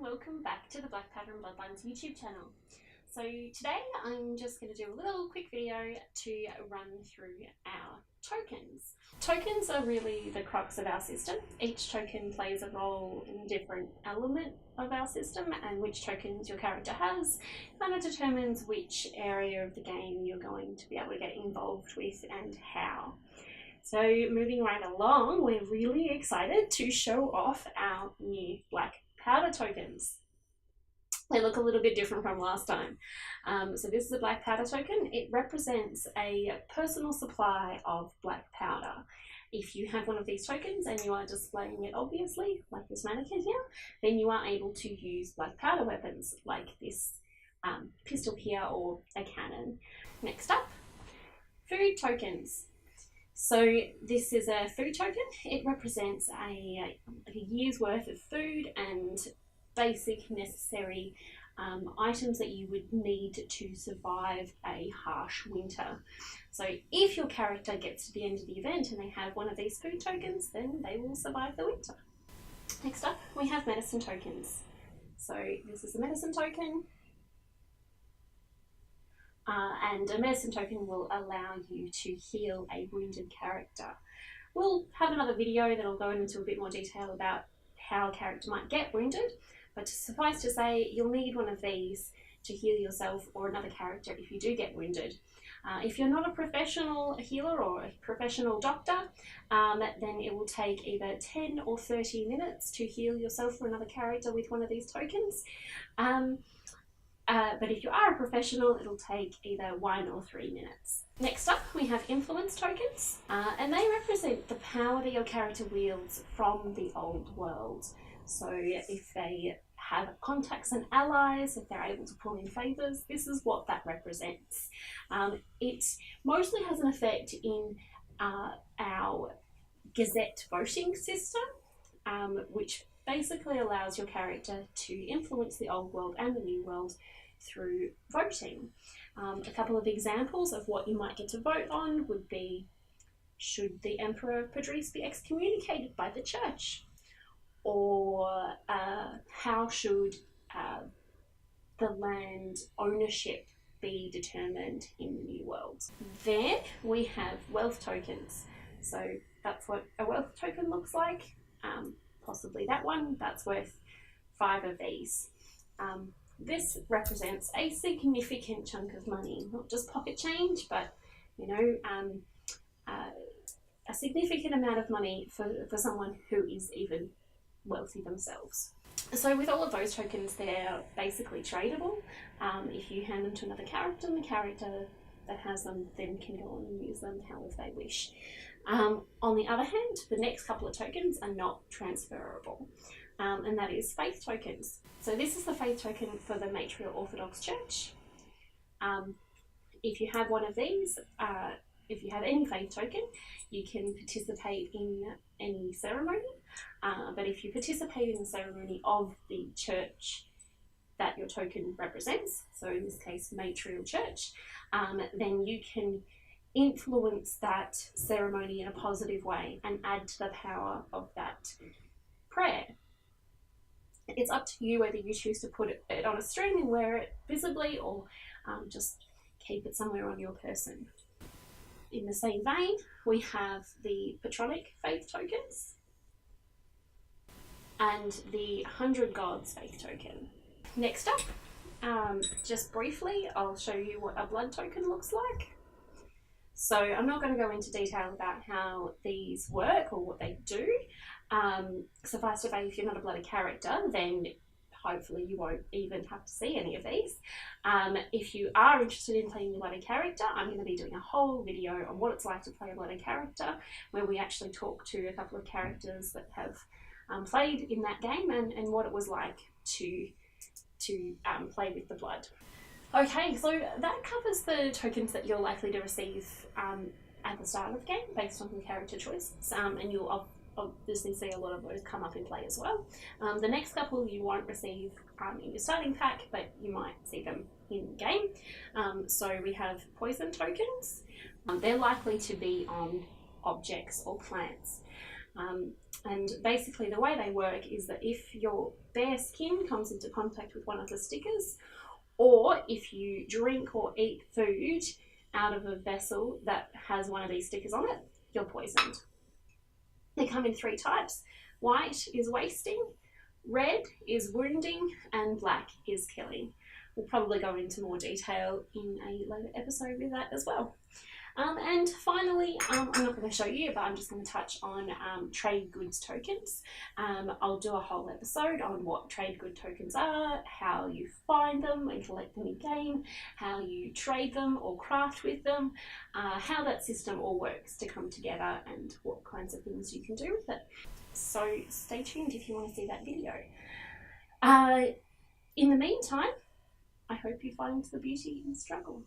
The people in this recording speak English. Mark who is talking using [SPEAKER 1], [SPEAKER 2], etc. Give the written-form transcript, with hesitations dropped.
[SPEAKER 1] welcome back to the Blackpowder and Bloodlines YouTube channel. So today I'm just going to do a little quick video to run through our tokens. Tokens are really the crux of our system. Each token plays a role in a different element of our system, and which tokens your character has kind of determines which area of the game you're going to be able to get involved with and how. So moving right along, we're really excited to show off our new Blackpowder tokens. They look a little bit different from last time. So this is a Blackpowder token. It represents a personal supply of black powder. If you have one of these tokens and you are displaying it obviously, like this mannequin here, then you are able to use black powder weapons like this pistol here or a cannon. Next up, food tokens. So this is a food token. It represents a year's worth of food and basic necessary items that you would need to survive a harsh winter. So if your character gets to the end of the event and they have one of these food tokens, then they will survive the winter. Next up, we have medicine tokens. So this is a medicine token. And a medicine token will allow you to heal a wounded character. We'll have another video that'll go into a bit more detail about how a character might get wounded, but suffice to say, you'll need one of these to heal yourself or another character if you do get wounded. If you're not a professional healer or a professional doctor, then it will take either 10 or 30 minutes to heal yourself or another character with one of these tokens. But if you are a professional, it'll take either 1 or 3 minutes. Next up, we have influence tokens, and they represent the power that your character wields from the old world. So if they have contacts and allies, if they're able to pull in favours, this is what that represents. It mostly has an effect in our Gazette voting system, which basically allows your character to influence the old world and the new world through voting. A couple of examples of what you might get to vote on would be, should the Emperor Padris be excommunicated by the church? Or how should the land ownership be determined in the new world? There we have wealth tokens. So that's what a wealth token looks like. Possibly that one, that's worth 5 of these. This represents a significant chunk of money, not just pocket change, but you know, a significant amount of money for someone who is even wealthy themselves. So with all of those tokens, they're basically tradable. If you hand them to another character, and the character that has them then can go on and use them however they wish. On the other hand, the next couple of tokens are not transferable, and that is faith tokens. So this is the faith token for the Matrial Orthodox Church. If you have one of these, if you have any faith token, you can participate in any ceremony, but if you participate in the ceremony of the church that your token represents, so in this case Matrial Church, then you can influence that ceremony in a positive way and add to the power of that prayer. It's up to you whether you choose to put it on a string and wear it visibly, or just keep it somewhere on your person. In the same vein, we have the Patronic faith tokens and the 100 Gods faith token. Next up, just briefly, I'll show you what a blood token looks like. So I'm not going to go into detail about how these work or what they do. Suffice to say, if you're not a bloody character, then hopefully you won't even have to see any of these. If you are interested in playing a bloody character, I'm going to be doing a whole video on what it's like to play a bloody character, where we actually talk to a couple of characters that have played in that game and what it was like to play with the blood. Okay, so that covers the tokens that you're likely to receive at the start of the game based on your character choices, and you'll obviously see a lot of those come up in play as well. The next couple you won't receive in your starting pack, but you might see them in game. So we have poison tokens. They're likely to be on objects or plants. And basically the way they work is that if your bare skin comes into contact with one of the stickers, or if you drink or eat food out of a vessel that has one of these stickers on it, you're poisoned. They come in 3 types. White is wasting, red is wounding, and black is killing. We'll probably go into more detail in a later episode with that as well. And finally, I'm not going to show you, but I'm just going to touch on trade goods tokens. I'll do a whole episode on what trade good tokens are, how you find them and collect them in game, how you trade them or craft with them, how that system all works to come together, and what kinds of things you can do with it. So stay tuned if you want to see that video. In the meantime, I hope you find the beauty in struggle.